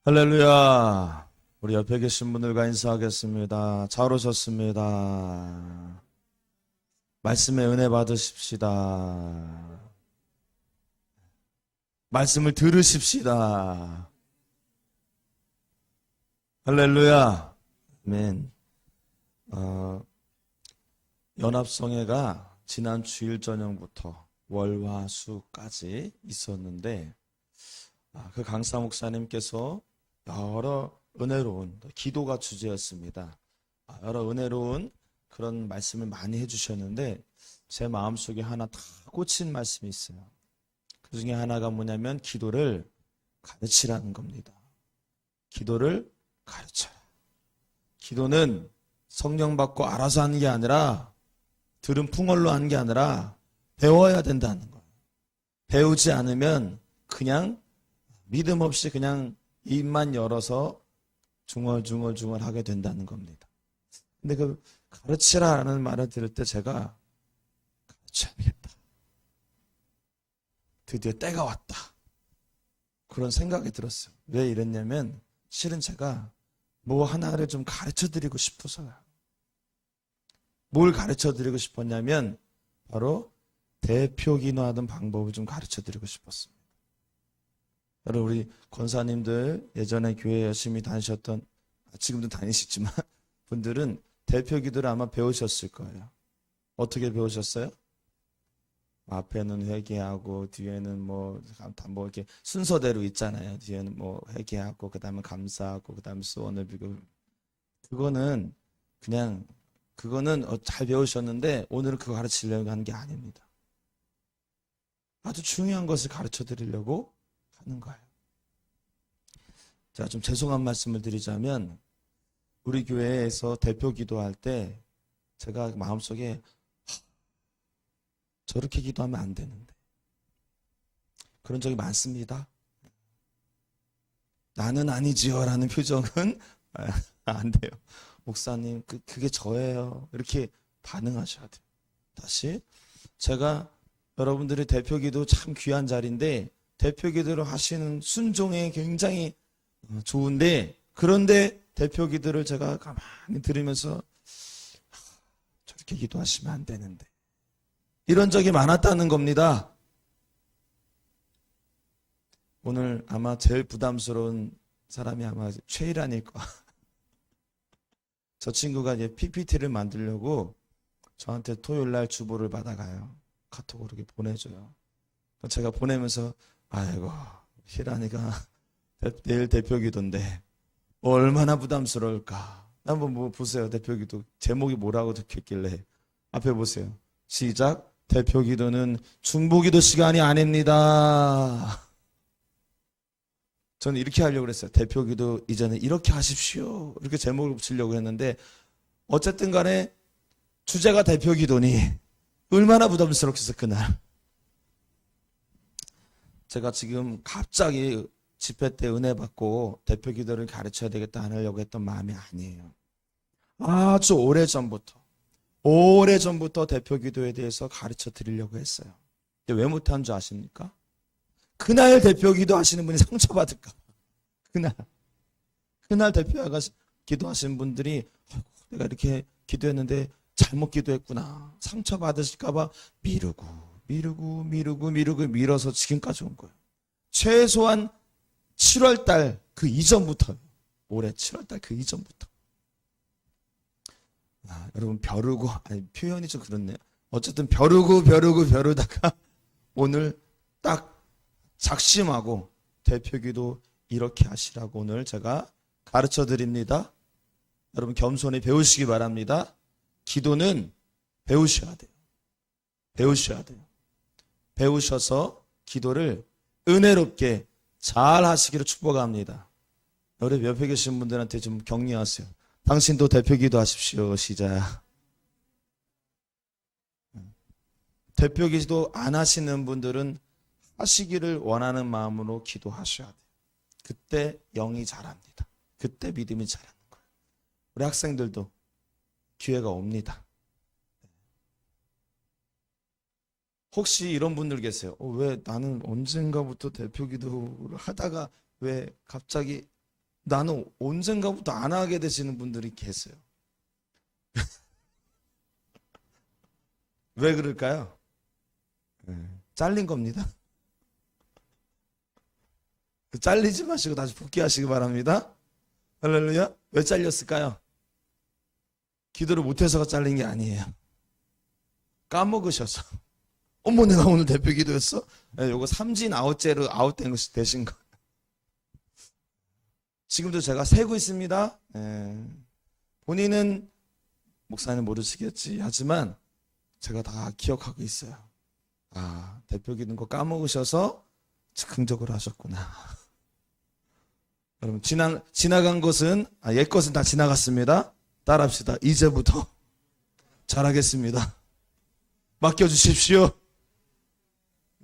할렐루야. 우리 옆에 계신 분들과 인사하겠습니다. 잘 오셨습니다. 말씀의 은혜 받으십시다. 말씀을 들으십시다. 할렐루야. 아멘. 연합성회가 지난 주일 저녁부터 월화수까지 있었는데 그 강사 목사님께서 여러 은혜로운 기도가 주제였습니다. 여러 은혜로운 그런 말씀을 많이 해주셨는데 제 마음속에 하나 다 꽂힌 말씀이 있어요. 그 중에 하나가 뭐냐면 기도를 가르치라는 겁니다. 기도를 가르쳐라. 기도는 성령 받고 알아서 하는 게 아니라 들은 풍월로 하는 게 아니라 배워야 된다는 거예요. 배우지 않으면 그냥 믿음 없이 그냥 입만 열어서 중얼중얼 하게 된다는 겁니다. 근데 그 가르치라는 말을 들을 때 제가 가르쳐야겠다. 드디어 때가 왔다. 그런 생각이 들었어요. 왜 이랬냐면 실은 제가 뭐 하나를 좀 가르쳐 드리고 싶어서요. 뭘 가르쳐 드리고 싶었냐면 바로 대표 기도하는 방법을 좀 가르쳐 드리고 싶었습니다. 여러분 우리 권사님들 예전에 교회 열심히 다니셨던 지금도 다니시지만 분들은 대표 기도를 아마 배우셨을 거예요. 어떻게 배우셨어요? 앞에는 회개하고 뒤에는 뭐 이렇게 순서대로 있잖아요. 뒤에는 뭐 회개하고 그다음에 감사하고 그다음에 소원을 빌고 그거는 잘 배우셨는데 오늘은 그거 가르치려고 하는 게 아닙니다. 아주 중요한 것을 가르쳐 드리려고 하는 거예요. 제가 좀 죄송한 말씀을 드리자면 우리 교회에서 대표 기도할 때 제가 마음속에 저렇게 기도하면 안 되는데 그런 적이 많습니다. 나는 아니지요 라는 표정은 안 돼요. 목사님 그게 저예요. 이렇게 반응하셔야 돼요. 다시 제가 여러분들의 대표 기도 참 귀한 자리인데 대표 기도를 하시는 순종에 굉장히 좋은데 그런데 대표 기도를 제가 가만히 들으면서 저렇게 기도하시면 안 되는데 이런 적이 많았다는 겁니다. 오늘 아마 제일 부담스러운 사람이 아마 최일환일 거야. 저 친구가 이제 PPT를 만들려고 저한테 토요일날 주보를 받아가요. 카톡으로 이렇게 보내줘요. 제가 보내면서 아이고 희란이가 내일 대표기도인데 얼마나 부담스러울까. 한번 뭐 보세요. 대표기도 제목이 뭐라고 적혀있길래 앞에 보세요. 시작. 대표기도는 중보기도 시간이 아닙니다. 저는 이렇게 하려고 그랬어요. 대표기도 이제는 이렇게 하십시오. 이렇게 제목을 붙이려고 했는데 어쨌든 간에 주제가 대표기도니 얼마나 부담스럽겠어 그날. 제가 지금 갑자기 집회 때 은혜 받고 대표 기도를 가르쳐야 되겠다 하려고 했던 마음이 아니에요. 아주 오래전부터 대표 기도에 대해서 가르쳐 드리려고 했어요. 근데 왜 못한 줄 아십니까? 그날 대표 기도 하시는 분이 상처받을까 봐. 그날 대표 기도하시는 분들이 내가 이렇게 기도했는데 잘못 기도했구나. 상처받으실까 봐 미뤄서 지금까지 온 거예요. 최소한 7월달 그 이전부터 올해 7월달 그 이전부터 여러분 표현이 좀 그렇네요. 어쨌든 벼르다가 오늘 딱 작심하고 대표기도 이렇게 하시라고 오늘 제가 가르쳐 드립니다. 여러분 겸손히 배우시기 바랍니다. 기도는 배우셔야 돼요. 배우셔서 기도를 은혜롭게 잘 하시기를 축복합니다. 우리 옆에 계신 분들한테 좀 격려하세요. 당신도 대표 기도하십시오. 시작. 대표 기도 안 하시는 분들은 하시기를 원하는 마음으로 기도하셔야 돼요. 그때 영이 자랍니다. 그때 믿음이 자라는 거예요. 우리 학생들도 기회가 옵니다. 혹시 이런 분들 계세요. 왜 나는 언젠가부터 대표 기도를 하다가 왜 갑자기 나는 언젠가부터 안 하게 되시는 분들이 계세요. 왜 그럴까요? 잘린 겁니다. 잘리지 마시고 다시 복귀하시기 바랍니다. 할렐루야. 왜 잘렸을까요? 기도를 못해서가 잘린 게 아니에요. 까먹으셔서. 어머, 내가 오늘 대표 기도였어? 네, 요거 삼진 아웃제로 아웃된 것이 되신 거예요. 지금도 제가 세고 있습니다. 본인은 목사님 모르시겠지 하지만 제가 다 기억하고 있어요. 아, 대표 기도인 거 까먹으셔서 즉흥적으로 하셨구나. 여러분, 지나간 것은, 옛 것은 다 지나갔습니다. 따라합시다. 이제부터 잘하겠습니다. 맡겨주십시오.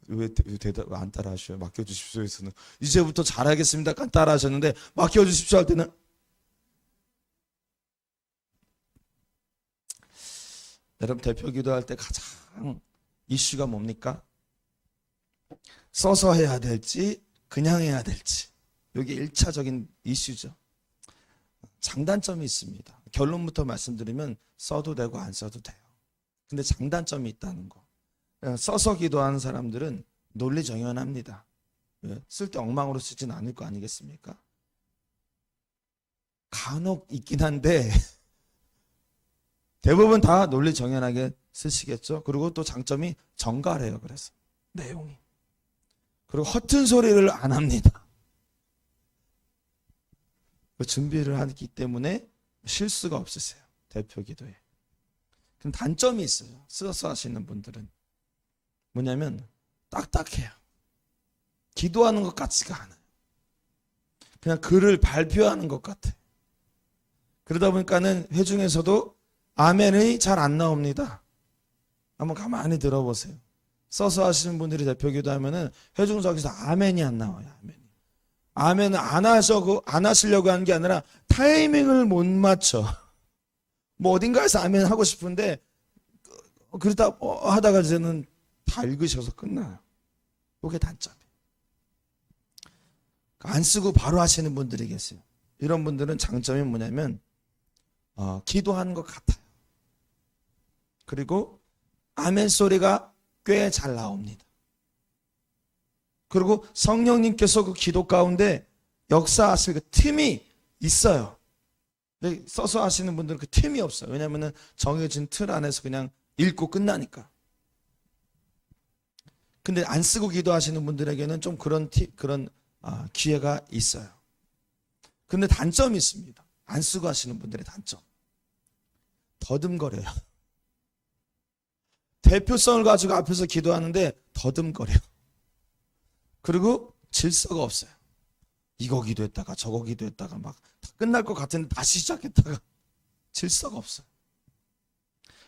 왜 대답 안 따라 하셔요? 맡겨주십시오에서는 이제부터 잘하겠습니다. 따라 하셨는데, 맡겨주십시오 할 때는, 여러분, 대표 기도할 때 가장 이슈가 뭡니까? 써서 해야 될지 그냥 해야 될지, 이게 1차적인 이슈죠. 장단점이 있습니다. 결론부터 말씀드리면 써도 되고 안 써도 돼요. 근데 장단점이 있다는 거. 써서 기도하는 사람들은 논리정연합니다. 쓸 때 엉망으로 쓰진 않을 거 아니겠습니까? 간혹 있긴 한데 대부분 다 논리정연하게 쓰시겠죠. 그리고 또 장점이 정갈해요. 그래서 내용이. 그리고 허튼 소리를 안 합니다. 준비를 하기 때문에 실수가 없으세요. 대표 기도에. 그럼 단점이 있어요. 써서 하시는 분들은. 뭐냐면 딱딱해요. 기도하는 것 같지가 않아요. 그냥 글을 발표하는 것 같아. 그러다 보니까는 회중에서도 아멘이 잘 안 나옵니다. 한번 가만히 들어보세요. 써서 하시는 분들이 대표 기도하면은 회중석에서 아멘이 안 나와요. 아멘을 안 하시려고 하는 게 아니라 타이밍을 못 맞춰. 뭐 어딘가에서 아멘 하고 싶은데 그러다 하다가 이제는 다 읽으셔서 끝나요. 이게 단점이에요. 안 쓰고 바로 하시는 분들이 계세요. 이런 분들은 장점이 뭐냐면 기도하는 것 같아요. 그리고 아멘 소리가 꽤 잘 나옵니다. 그리고 성령님께서 그 기도 가운데 역사하실 그 틈이 있어요. 근데 써서 하시는 분들은 그 틈이 없어요. 왜냐하면 정해진 틀 안에서 그냥 읽고 끝나니까. 근데 안 쓰고 기도하시는 분들에게는 좀 그런 기회가 있어요. 근데 단점이 있습니다. 안 쓰고 하시는 분들의 단점. 더듬거려요. 대표성을 가지고 앞에서 기도하는데 더듬거려요. 그리고 질서가 없어요. 이거 기도했다가 저거 기도했다가 막 다 끝날 것 같은데 다시 시작했다가 질서가 없어요.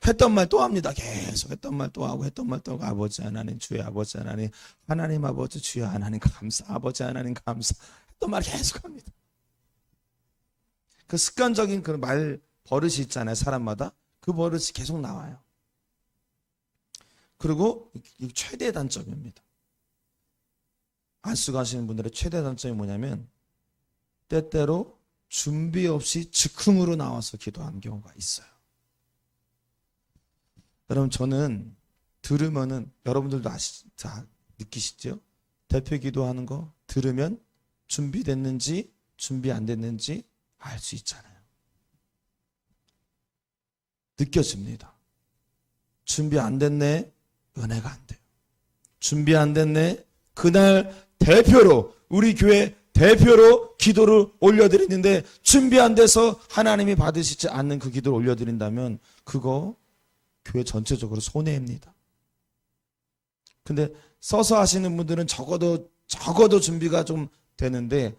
했던 말 또 합니다. 계속 했던 말 또 하고 했던 말 또 하고 아버지 하나님 주의 아버지 하나님 하나님 아버지 주의 하나님 감사 아버지 하나님 감사 했던 말 계속 합니다. 그 습관적인 그 말 버릇이 있잖아요. 사람마다 그 버릇이 계속 나와요. 그리고 이 최대 단점입니다. 안 쓰고 하시는 분들의 최대 단점이 뭐냐면 때때로 준비 없이 즉흥으로 나와서 기도하는 경우가 있어요. 여러분, 저는 들으면은 여러분들도 다 느끼시죠? 대표 기도하는 거 들으면 준비됐는지 준비 안 됐는지 알 수 있잖아요. 느껴집니다. 준비 안 됐네, 은혜가 안 돼요. 준비 안 됐네, 그날 대표로 우리 교회 대표로 기도를 올려드리는데 준비 안 돼서 하나님이 받으시지 않는 그 기도를 올려드린다면 그거 교회 전체적으로 손해입니다. 근데 써서 하시는 분들은 적어도 준비가 좀 되는데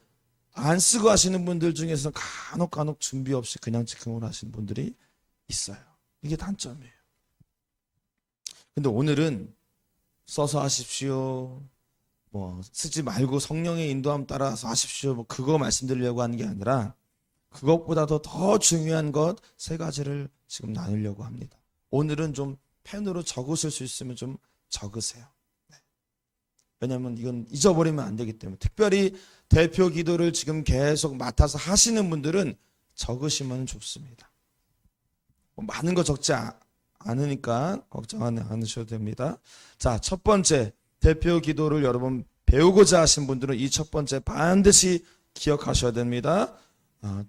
안 쓰고 하시는 분들 중에서 간혹 준비 없이 그냥 즉흥으로 하시는 분들이 있어요. 이게 단점이에요. 근데 오늘은 써서 하십시오, 뭐 쓰지 말고 성령의 인도함 따라서 하십시오, 뭐 그거 말씀드리려고 하는 게 아니라 그것보다도 더 중요한 것 세 가지를 지금 나누려고 합니다. 오늘은 좀 펜으로 적으실 수 있으면 좀 적으세요. 네. 왜냐하면 이건 잊어버리면 안 되기 때문에 특별히 대표 기도를 지금 계속 맡아서 하시는 분들은 적으시면 좋습니다. 많은 거 적지 않으니까 걱정 않으셔도 됩니다. 자, 첫 번째 대표 기도를 여러분 배우고자 하신 분들은 이 첫 번째 반드시 기억하셔야 됩니다.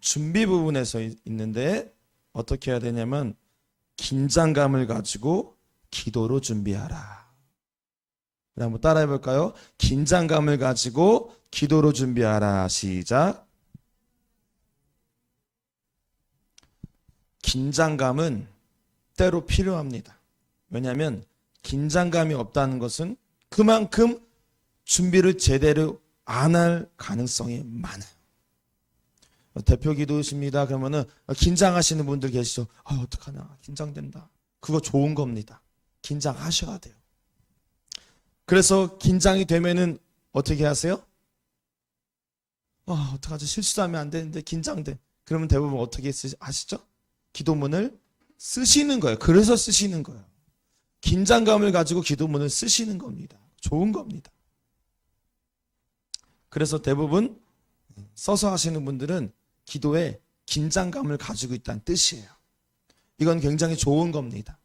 준비 부분에서 있는데 어떻게 해야 되냐면 긴장감을 가지고 기도로 준비하라. 한번 따라해 볼까요? 긴장감을 가지고 기도로 준비하라. 시작. 긴장감은 때로 필요합니다. 왜냐하면 긴장감이 없다는 것은 그만큼 준비를 제대로 안 할 가능성이 많아요. 대표 기도십니다. 그러면은 긴장하시는 분들 계시죠? 어떡하나 긴장된다. 그거 좋은 겁니다. 긴장하셔야 돼요. 그래서 긴장이 되면은 어떻게 하세요? 어떡하지? 실수하면 안 되는데 긴장돼. 그러면 대부분 어떻게 아시죠? 기도문을 쓰시는 거예요. 그래서 쓰시는 거예요. 긴장감을 가지고 기도문을 쓰시는 겁니다. 좋은 겁니다. 그래서 대부분 써서 하시는 분들은 기도에 긴장감을 가지고 있다는 뜻이에요. 이건 굉장히 좋은 겁니다.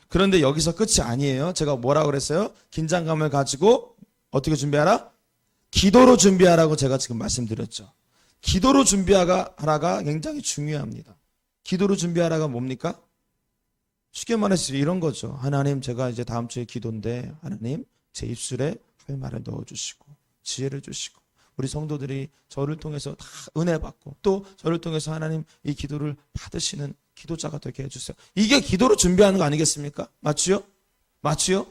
그런데 여기서 끝이 아니에요. 제가 뭐라고 그랬어요? 긴장감을 가지고 어떻게 준비하라? 기도로 준비하라고 제가 지금 말씀드렸죠. 기도로 준비하라가 굉장히 중요합니다. 기도로 준비하라가 뭡니까? 쉽게 말해서 이런 거죠. 하나님, 제가 이제 다음 주에 기도인데 하나님 제 입술에 할 말을 넣어주시고 지혜를 주시고 우리 성도들이 저를 통해서 다 은혜 받고 또 저를 통해서 하나님 이 기도를 받으시는 기도자가 되게 해주세요. 이게 기도로 준비하는 거 아니겠습니까? 맞지요? 맞지요?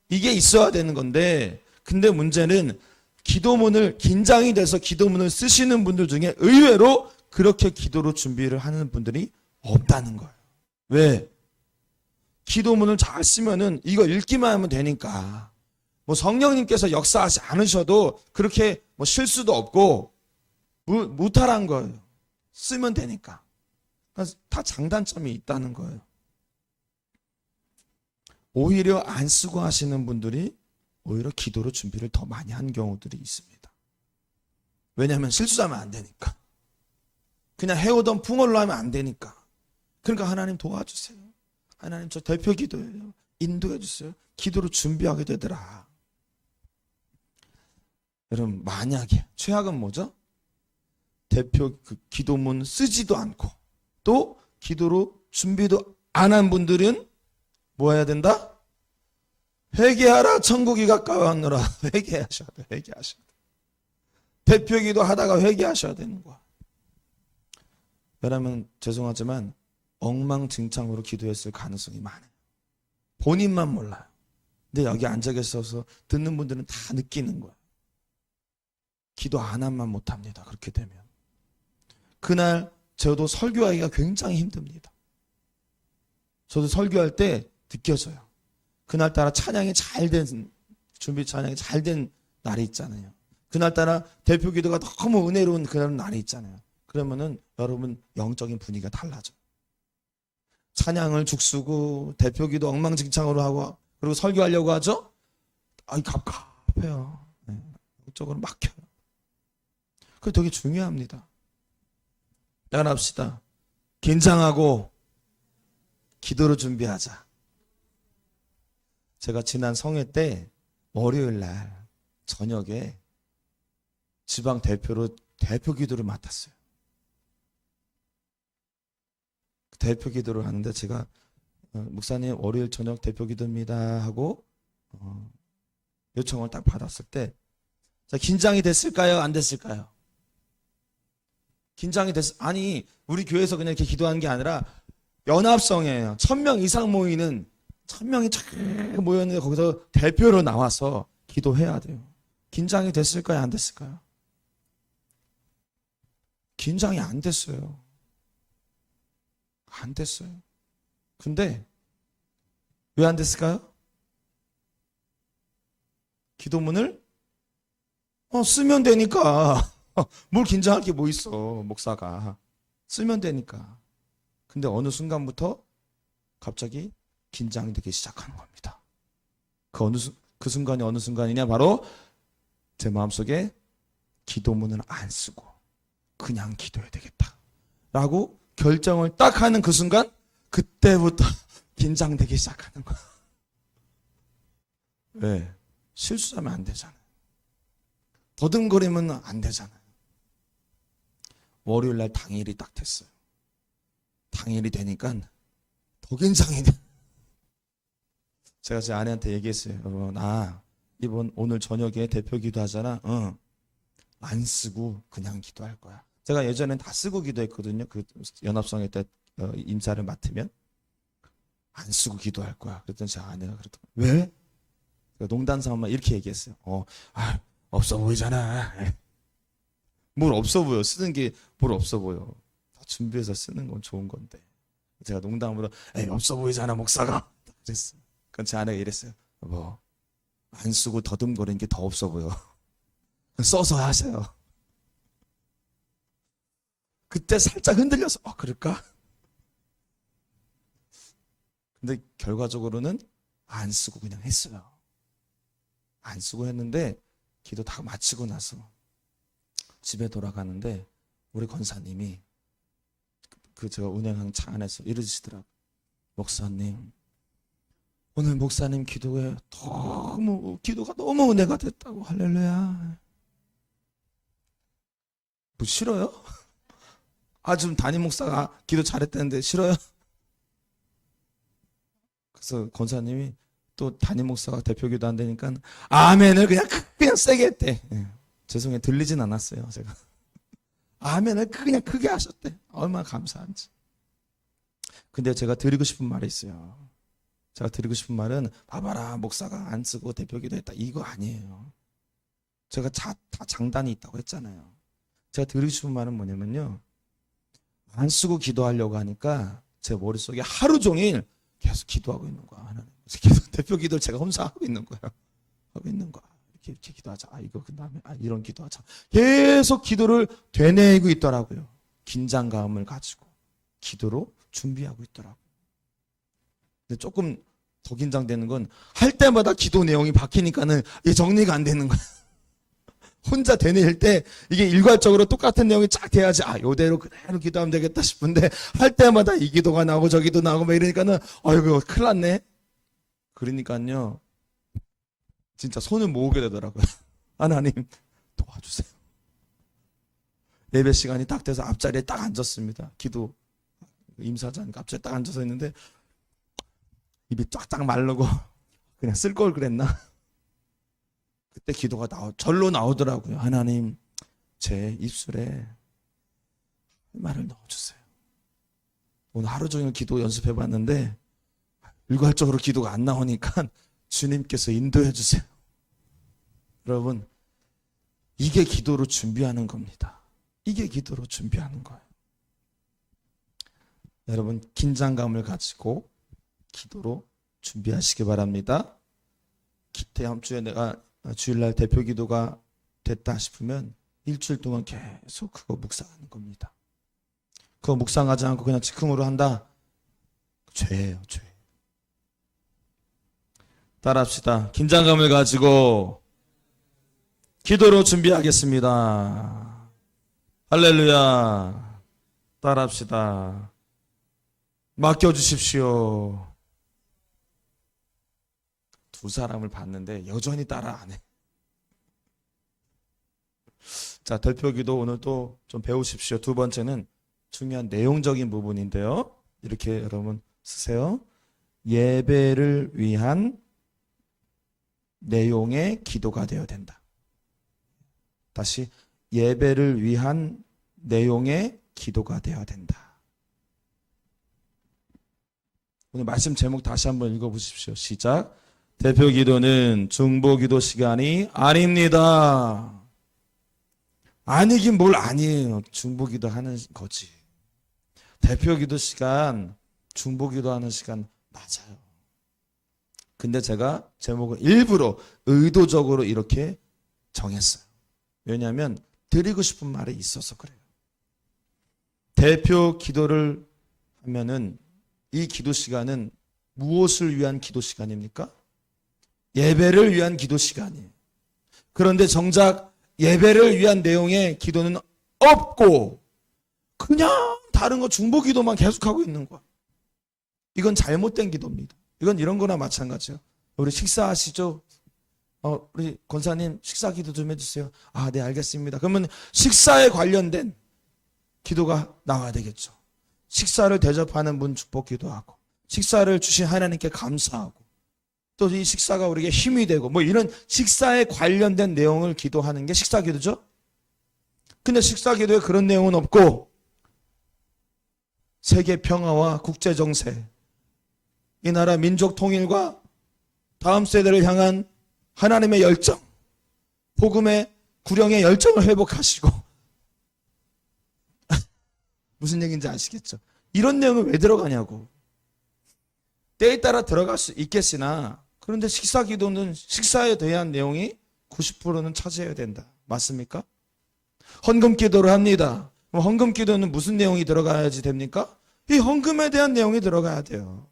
이게 있어야 되는 건데 근데 문제는 기도문을 긴장이 돼서 기도문을 쓰시는 분들 중에 의외로 그렇게 기도로 준비를 하는 분들이 없다는 거예요. 왜? 기도문을 잘 쓰면은 이거 읽기만 하면 되니까 뭐 성령님께서 역사하지 않으셔도 그렇게 뭐 실수도 없고 무탈한 거예요. 쓰면 되니까. 다 장단점이 있다는 거예요. 오히려 안 쓰고 하시는 분들이 오히려 기도로 준비를 더 많이 한 경우들이 있습니다. 왜냐하면 실수하면 안 되니까. 그냥 해오던 풍월로 하면 안 되니까. 그러니까 하나님 도와주세요. 하나님 저 대표 기도예요. 인도해 주세요. 기도로 준비하게 되더라. 여러분 만약에 최악은 뭐죠? 대표 기도문 쓰지도 않고 또 기도로 준비도 안 한 분들은 뭐 해야 된다? 회개하라 천국이 가까웠노라. 회개하셔야 돼. 회개하셔야 돼. 대표 기도 하다가 회개하셔야 되는 거야. 여러분 죄송하지만 엉망진창으로 기도했을 가능성이 많아요. 본인만 몰라요. 근데 여기 앉아 계셔서 듣는 분들은 다 느끼는 거예요. 기도 안 한만 못합니다. 그렇게 되면. 그날 저도 설교하기가 굉장히 힘듭니다. 저도 설교할 때 느껴져요. 그날따라 찬양이 잘 된, 준비 찬양이 잘 된 날이 있잖아요. 그날따라 대표 기도가 너무 은혜로운 그런 날이 있잖아요. 그러면은 여러분 영적인 분위기가 달라져요. 찬양을 죽쓰고 대표 기도 엉망진창으로 하고 그리고 설교하려고 하죠? 갑갑해요. 영적으로 막혀요. 그게 되게 중요합니다. 따라합시다. 긴장하고 기도로 준비하자. 제가 지난 성회 때 월요일 날 저녁에 지방 대표로 대표 기도를 맡았어요. 대표 기도를 하는데 제가 목사님 월요일 저녁 대표 기도입니다 하고 요청을 딱 받았을 때 자, 긴장이 됐을까요? 안 됐을까요? 긴장이 아니 우리 교회에서 그냥 이렇게 기도하는 게 아니라 연합성이에요. 1000명 이상 모이는 1000명이 쫙 모였는데 거기서 대표로 나와서 기도해야 돼요. 긴장이 됐을까요? 안 됐을까요? 긴장이 안 됐어요. 안 됐어요. 근데 왜 안 됐을까요? 기도문을 쓰면 되니까. 뭘 긴장할 게 뭐 있어, 목사가. 쓰면 되니까. 근데 어느 순간부터 갑자기 긴장이 되기 시작하는 겁니다. 그 순간이 어느 순간이냐? 바로 제 마음속에 기도문을 안 쓰고 그냥 기도해야 되겠다 라고 결정을 딱 하는 그 순간, 그때부터 긴장되기 시작하는 거야. 왜? 실수하면 안 되잖아요. 더듬거리면 안 되잖아요. 월요일날 당일이 딱 됐어요. 당일이 되니까 더 긴장이 돼. 제가 제 아내한테 얘기했어요. 나 이번 오늘 저녁에 대표 기도하잖아. 안 쓰고 그냥 기도할 거야. 제가 예전엔 다 쓰고 기도했거든요. 그 연합성회 때 임사를 맡으면 안 쓰고 기도할 거야. 그랬더니 제 아내가 그러더라고요. 왜? 농담 삼아 이렇게 얘기했어요. 없어 보이잖아. 뭘 없어 보여. 쓰는 게 뭘 없어 보여. 다 준비해서 쓰는 건 좋은 건데. 제가 농담으로 에이 없어 보이잖아 목사가. 그랬어요. 그건 제 아내가 이랬어요. 안 쓰고 더듬거리는 게 더 없어 보여. 써서 하세요. 그때 살짝 흔들려서 그럴까? 근데 결과적으로는 안 쓰고 그냥 했어요. 안 쓰고 했는데 기도 다 마치고 나서 집에 돌아가는데 우리 권사님이 그 제가 운행한 차 안에서 이러시더라고요. 목사님, 오늘 목사님 기도가 너무 은혜가 됐다고. 할렐루야. 뭐 싫어요? 좀 담임 목사가 기도 잘했다는데 싫어요? 그래서 권사님이 또 담임 목사가 대표 기도 안 되니까 아멘을 그냥 세게 했대. 죄송해요. 들리진 않았어요. 제가. 아멘을 그냥 크게 하셨대. 얼마나 감사한지. 근데 제가 드리고 싶은 말이 있어요. 제가 드리고 싶은 말은 봐봐라 목사가 안 쓰고 대표 기도했다 이거 아니에요. 제가 다 장단이 있다고 했잖아요. 제가 드리고 싶은 말은 뭐냐면요. 안 쓰고 기도하려고 하니까 제 머릿속에 하루 종일 계속 기도하고 있는 거야. 하나님. 대표 기도를 제가 혼자 하고 있는 거예요. 하고 있는 거야. 이렇게 기도하자. 이거 그 다음에 이런 기도하자. 계속 기도를 되뇌이고 있더라고요. 긴장감을 가지고 기도로 준비하고 있더라고요. 근데 조금 더 긴장되는 건 할 때마다 기도 내용이 바뀌니까는 이게 정리가 안 되는 거야. 혼자 되뇌일 때 이게 일괄적으로 똑같은 내용이 쫙 돼야지 요대로 그대로 기도하면 되겠다 싶은데 할 때마다 이 기도가 나오고 저 기도 나오고 막 이러니까는 이거 큰일 났네. 그러니까요 진짜 손을 모으게 되더라고요. 하나님 도와주세요. 예배 시간이 딱 돼서 앞자리에 딱 앉았습니다. 기도 임사장 앞자리에 딱 앉아서 있는데 입이 쫙쫙 마르고 그냥 쓸 걸 그랬나? 그때 기도가 절로 나오더라고요. 하나님 제 입술에 말을 넣어주세요. 오늘 하루 종일 기도 연습해봤는데 일괄적으로 기도가 안 나오니까 주님께서 인도해 주세요. 여러분 이게 기도로 준비하는 겁니다. 이게 기도로 준비하는 거예요. 여러분 긴장감을 가지고 기도로 준비하시기 바랍니다. 다음 주에 내가 주일날 대표 기도가 됐다 싶으면 일주일 동안 계속 그거 묵상하는 겁니다. 그거 묵상하지 않고 그냥 즉흥으로 한다? 죄예요, 죄. 따라합시다. 긴장감을 가지고 기도로 준비하겠습니다. 할렐루야. 따라합시다. 맡겨주십시오. 두 사람을 봤는데 여전히 따라 안 해. 자, 대표기도 오늘 또 좀 배우십시오. 두 번째는 중요한 내용적인 부분인데요. 이렇게 여러분 쓰세요. 예배를 위한 내용의 기도가 되어야 된다. 다시 예배를 위한 내용의 기도가 되어야 된다. 오늘 말씀 제목 다시 한번 읽어보십시오. 시작. 대표 기도는 중보 기도 시간이 아닙니다. 아니긴 뭘 아니에요. 중보 기도 하는 거지. 대표 기도 시간, 중보 기도 하는 시간 맞아요. 근데 제가 제목을 일부러 의도적으로 이렇게 정했어요. 왜냐하면 드리고 싶은 말이 있어서 그래요. 대표 기도를 하면은 이 기도 시간은 무엇을 위한 기도 시간입니까? 예배를 위한 기도 시간이에요. 그런데 정작 예배를 위한 내용의 기도는 없고 그냥 다른 거 중보 기도만 계속하고 있는 거야. 이건 잘못된 기도입니다. 이건 이런 거나 마찬가지예요. 우리 식사하시죠? 우리 권사님 식사 기도 좀 해주세요. 아, 네, 알겠습니다. 그러면 식사에 관련된 기도가 나와야 되겠죠. 식사를 대접하는 분 축복 기도하고, 식사를 주신 하나님께 감사하고, 또 이 식사가 우리에게 힘이 되고, 뭐 이런 식사에 관련된 내용을 기도하는 게 식사 기도죠. 근데 식사 기도에 그런 내용은 없고, 세계 평화와 국제 정세, 이 나라 민족 통일과 다음 세대를 향한 하나님의 열정, 복음의 구령의 열정을 회복하시고 무슨 얘기인지 아시겠죠? 이런 내용은 왜 들어가냐고. 때에 따라 들어갈 수 있겠으나 그런데 식사 기도는 식사에 대한 내용이 90%는 차지해야 된다. 맞습니까? 헌금 기도를 합니다. 그럼 헌금 기도는 무슨 내용이 들어가야지 됩니까? 이 헌금에 대한 내용이 들어가야 돼요.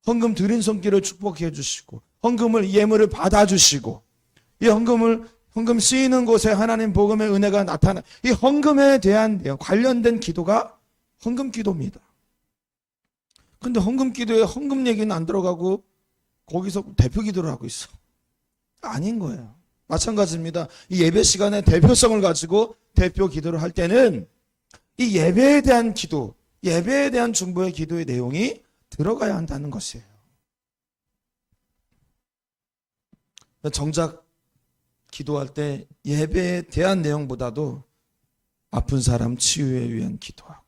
헌금 드린 손길을 축복해 주시고, 헌금을 예물을 받아주시고, 이 헌금 쓰이는 곳에 하나님 복음의 은혜가 나타나, 이 헌금에 대한 내용, 관련된 기도가 헌금 기도입니다. 근데 헌금 기도에 헌금 얘기는 안 들어가고 거기서 대표 기도를 하고 있어. 아닌 거예요. 마찬가지입니다. 이 예배 시간에 대표성을 가지고 대표 기도를 할 때는 이 예배에 대한 기도, 예배에 대한 중보의 기도의 내용이 들어가야 한다는 것이에요. 정작 기도할 때 예배에 대한 내용보다도 아픈 사람 치유에 위한 기도하고,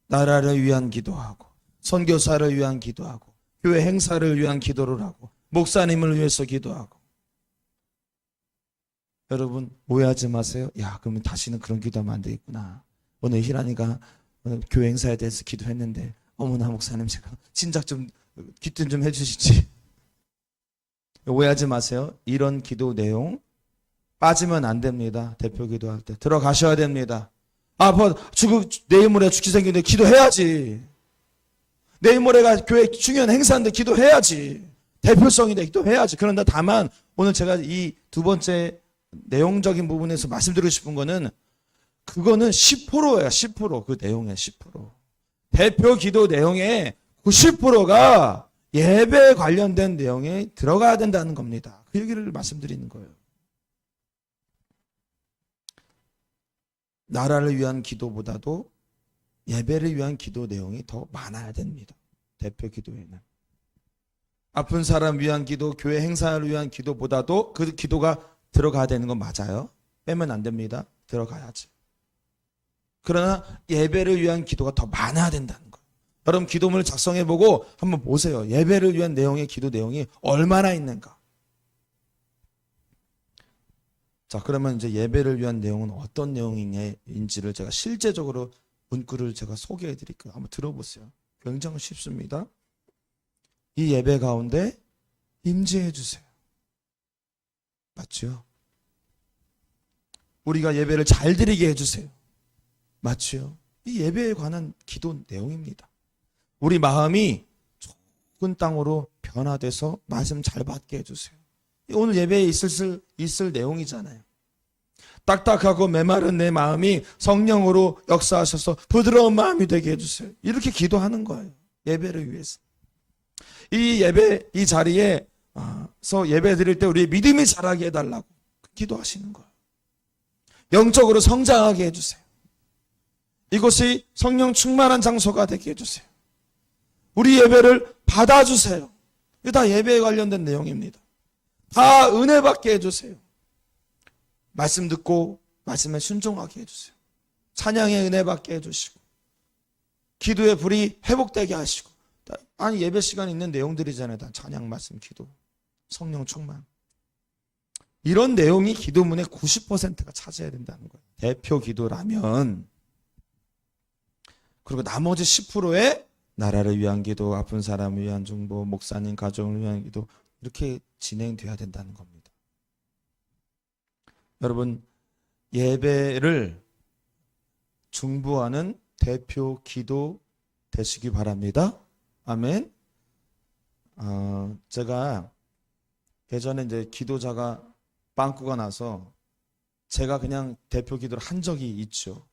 나라를 위한 기도하고, 선교사를 위한 기도하고, 교회 행사를 위한 기도를 하고, 목사님을 위해서 기도하고. 여러분 오해하지 마세요. 야, 그러면 다시는 그런 기도하면 안 되겠구나. 오늘 희란이가 교회 행사에 대해서 기도했는데 어머나 목사님 제가 진작 좀 기도 좀 해주시지. 오해하지 마세요. 이런 기도 내용 빠지면 안 됩니다. 대표 기도할 때 들어가셔야 됩니다. 내일 모레 죽기 생기는데 기도해야지. 내일 모레가 교회 중요한 행사인데 기도해야지. 대표성인데 기도해야지. 그런데 다만 오늘 제가 이 두 번째 내용적인 부분에서 말씀드리고 싶은 거는 그거는 10%예요. 10%. 그 내용의 10%. 대표 기도 내용의 90%가 예배에 관련된 내용에 들어가야 된다는 겁니다. 그 얘기를 말씀드리는 거예요. 나라를 위한 기도보다도 예배를 위한 기도 내용이 더 많아야 됩니다. 대표 기도에는. 아픈 사람 위한 기도, 교회 행사를 위한 기도보다도 그 기도가 들어가야 되는 건 맞아요. 빼면 안 됩니다. 들어가야지. 그러나 예배를 위한 기도가 더 많아야 된다는 거예요. 여러분 기도문을 작성해보고 한번 보세요. 예배를 위한 내용의 기도 내용이 얼마나 있는가. 자, 그러면 이제 예배를 위한 내용은 어떤 내용인지를 제가 실제적으로 문구를 제가 소개해 드릴게요. 한번 들어보세요. 굉장히 쉽습니다. 이 예배 가운데 임재해 주세요. 맞죠? 우리가 예배를 잘 드리게 해주세요. 맞죠? 이 예배에 관한 기도 내용입니다. 우리 마음이 좋은 땅으로 변화돼서 말씀 잘 받게 해주세요. 오늘 예배에 있을 내용이잖아요. 딱딱하고 메마른 내 마음이 성령으로 역사하셔서 부드러운 마음이 되게 해주세요. 이렇게 기도하는 거예요. 예배를 위해서. 이 자리에서 예배 드릴 때 우리 믿음이 자라게 해달라고 기도하시는 거예요. 영적으로 성장하게 해주세요. 이곳이 성령 충만한 장소가 되게 해주세요. 우리 예배를 받아주세요. 이거 다 예배에 관련된 내용입니다. 다 은혜 받게 해주세요. 말씀 듣고 말씀에 순종하게 해주세요. 찬양의 은혜 받게 해주시고, 기도의 불이 회복되게 하시고. 아니 예배 시간에 있는 내용들이잖아요. 다 찬양, 말씀, 기도, 성령 충만. 이런 내용이 기도문의 90%가 차지해야 된다는 거예요. 대표 기도라면. 그리고 나머지 10%의 나라를 위한 기도, 아픈 사람을 위한 중보, 목사님 가정을 위한 기도, 이렇게 진행돼야 된다는 겁니다. 여러분, 예배를 중보하는 대표 기도 되시기 바랍니다. 아멘. 제가 예전에 이제 기도자가 빵꾸가 나서 제가 그냥 대표 기도를 한 적이 있죠.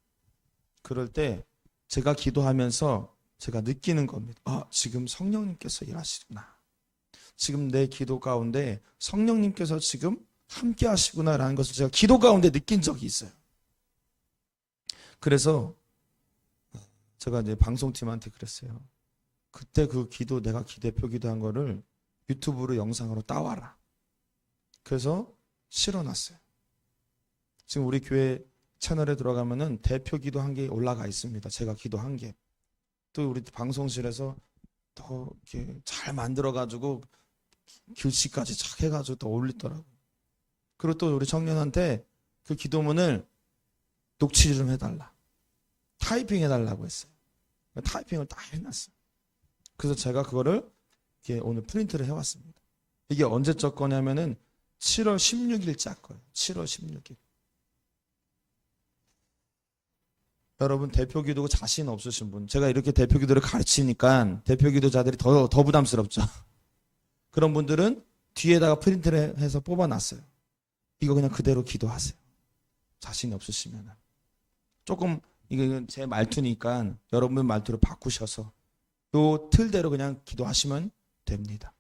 그럴 때 제가 기도하면서 제가 느끼는 겁니다. 지금 성령님께서 일하시구나. 지금 내 기도 가운데 성령님께서 지금 함께 하시구나라는 것을 제가 기도 가운데 느낀 적이 있어요. 그래서 제가 이제 방송팀한테 그랬어요. 그때 그 기도, 내가 대표 기도한 거를 유튜브로 영상으로 따와라. 그래서 실어놨어요. 지금 우리 교회 채널에 들어가면은 대표 기도 한 게 올라가 있습니다. 제가 기도한 게. 또 우리 방송실에서 더 이렇게 잘 만들어가지고 글씨까지 착 해가지고 또 올리더라고요. 그리고 또 우리 청년한테 그 기도문을 녹취 좀 해달라. 타이핑 해달라고 했어요. 타이핑을 다 해놨어요. 그래서 제가 그거를 이렇게 오늘 프린트를 해왔습니다. 이게 언제적 거냐면은 7월 16일자 거예요. 7월 16일. 여러분 대표 기도 자신 없으신 분, 제가 이렇게 대표 기도를 가르치니까 대표 기도자들이 더 부담스럽죠. 그런 분들은 뒤에다가 프린트를 해서 뽑아놨어요. 이거 그냥 그대로 기도하세요. 자신이 없으시면. 조금 이건 제 말투니까 여러분 말투를 바꾸셔서 요 틀대로 그냥 기도하시면 됩니다.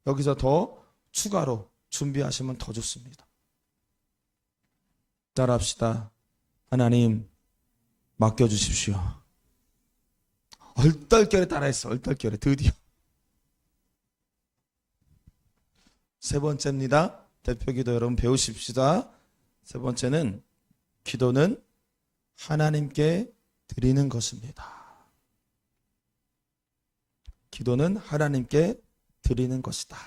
여기서 더 추가로 준비하시면 더 좋습니다. 따라합시다. 하나님 맡겨주십시오. 얼떨결에 따라했어. 얼떨결에 드디어. 세 번째입니다. 대표기도 여러분 배우십시다. 세 번째는 기도는 하나님께 드리는 것입니다. 기도는 하나님께 드리는 것이다.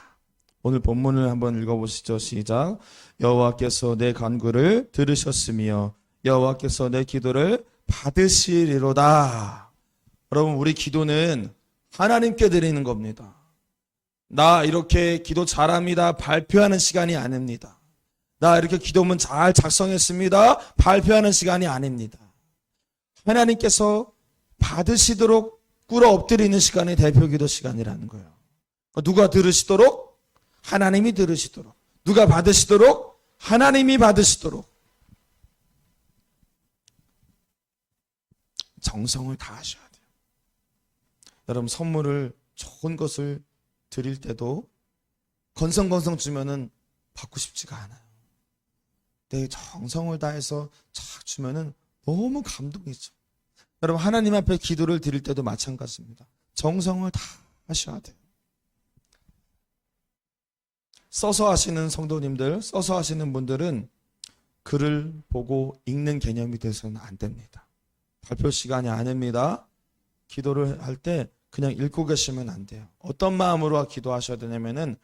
오늘 본문을 한번 읽어보시죠. 시작. 여호와께서 내 간구를 들으셨으며 여호와께서 내 기도를 받으시리로다. 여러분 우리 기도는 하나님께 드리는 겁니다. 나 이렇게 기도 잘합니다 발표하는 시간이 아닙니다. 나 이렇게 기도문 잘 작성했습니다 발표하는 시간이 아닙니다. 하나님께서 받으시도록 꿇어 엎드리는 시간이 대표기도 시간이라는 거예요. 누가 들으시도록? 하나님이 들으시도록. 누가 받으시도록? 하나님이 받으시도록. 정성을 다하셔야 돼요. 여러분 선물을 좋은 것을 드릴 때도 건성건성 주면은 받고 싶지가 않아요. 내 정성을 다해서 착 주면은 너무 감동이죠. 여러분 하나님 앞에 기도를 드릴 때도 마찬가지입니다. 정성을 다 하셔야 돼요. 써서 하시는 성도님들, 써서 하시는 분들은 글을 보고 읽는 개념이 돼서는 안 됩니다. 발표 시간이 아닙니다. 기도를 할 때 그냥 읽고 계시면 안 돼요. 어떤 마음으로 기도하셔야 되냐면은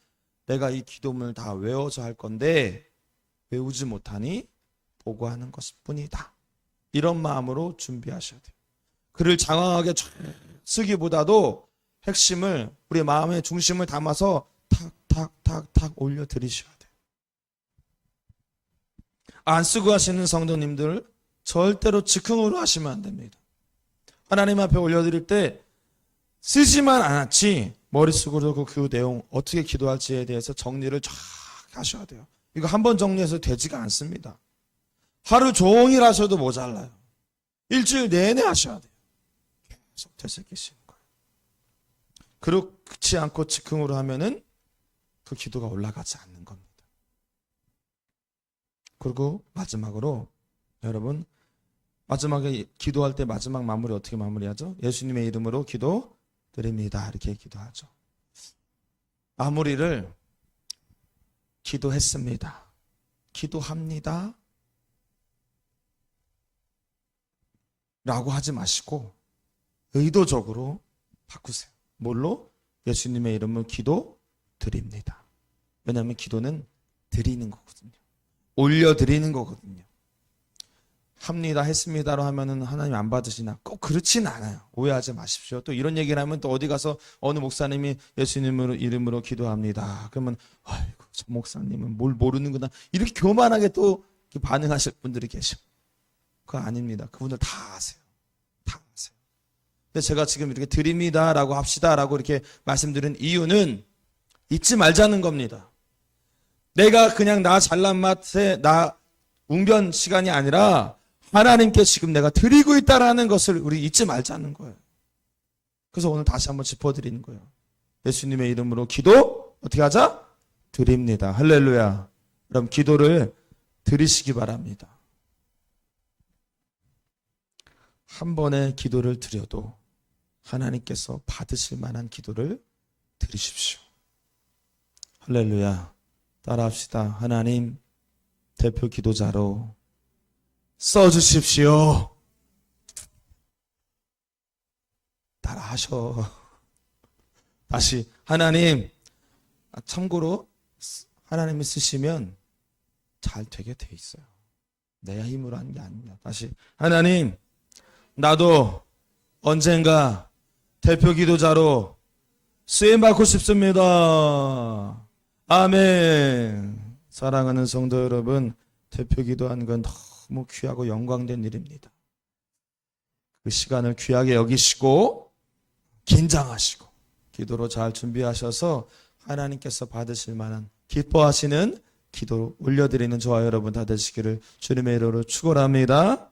내가 이 기도문을 다 외워서 할 건데 외우지 못하니 보고 하는 것뿐이다. 이런 마음으로 준비하셔야 돼요. 글을 장황하게 쓰기보다도 핵심을 우리 마음의 중심을 담아서 탁탁탁탁 올려드리셔야 돼요. 안 쓰고 하시는 성도님들 절대로 즉흥으로 하시면 안 됩니다. 하나님 앞에 올려드릴 때 쓰지만 않았지 머릿속으로 그 내용 어떻게 기도할지에 대해서 정리를 쫙 하셔야 돼요. 이거 한 번 정리해서 되지가 않습니다. 하루 종일 하셔도 모자라요. 일주일 내내 하셔야 돼요. 계속 되새기시는 거예요. 그렇지 않고 즉흥으로 하면은 그 기도가 올라가지 않는 겁니다. 그리고 마지막으로 여러분 마지막에 기도할 때 마지막 마무리 어떻게 마무리하죠? 예수님의 이름으로 기도드립니다. 이렇게 기도하죠. 마무리를 기도했습니다. 기도합니다. 라고 하지 마시고 의도적으로 바꾸세요. 뭘로? 예수님의 이름으로 기도드립니다. 왜냐하면 기도는 드리는 거거든요. 올려드리는 거거든요. 합니다, 했습니다로 하면은 하나님 안 받으시나? 꼭 그렇진 않아요. 오해하지 마십시오. 또 이런 얘기를 하면 또 어디 가서 어느 목사님이 예수님으로 이름으로 기도합니다. 그러면 아이고 저 목사님은 뭘 모르는구나. 이렇게 교만하게 또 반응하실 분들이 계셔. 그거 아닙니다. 그분들 다 아세요. 다 아세요. 근데 제가 지금 이렇게 드립니다라고 합시다라고 이렇게 말씀드린 이유는 잊지 말자는 겁니다. 내가 그냥 나 잘난 맛에 나 웅변 시간이 아니라 하나님께 지금 내가 드리고 있다라는 것을 우리 잊지 말자는 거예요. 그래서 오늘 다시 한번 짚어드리는 거예요. 예수님의 이름으로 기도 어떻게 하자? 드립니다. 할렐루야. 그럼 기도를 드리시기 바랍니다. 한 번의 기도를 드려도 하나님께서 받으실 만한 기도를 드리십시오. 할렐루야. 따라합시다. 하나님, 대표 기도자로 써주십시오. 따라하셔. 다시 하나님, 참고로 하나님이 쓰시면 잘 되게 돼 있어요. 내 힘으로 한 게 아닙니다. 다시 하나님, 나도 언젠가 대표 기도자로 쓰임받고 싶습니다. 아멘. 사랑하는 성도 여러분, 대표 기도하는 건 너무 귀하고 영광된 일입니다. 그 시간을 귀하게 여기시고 긴장하시고 기도로 잘 준비하셔서 하나님께서 받으실 만한 기뻐하시는 기도 올려드리는 저와 여러분 다 되시기를 주님의 이름으로 축원합니다.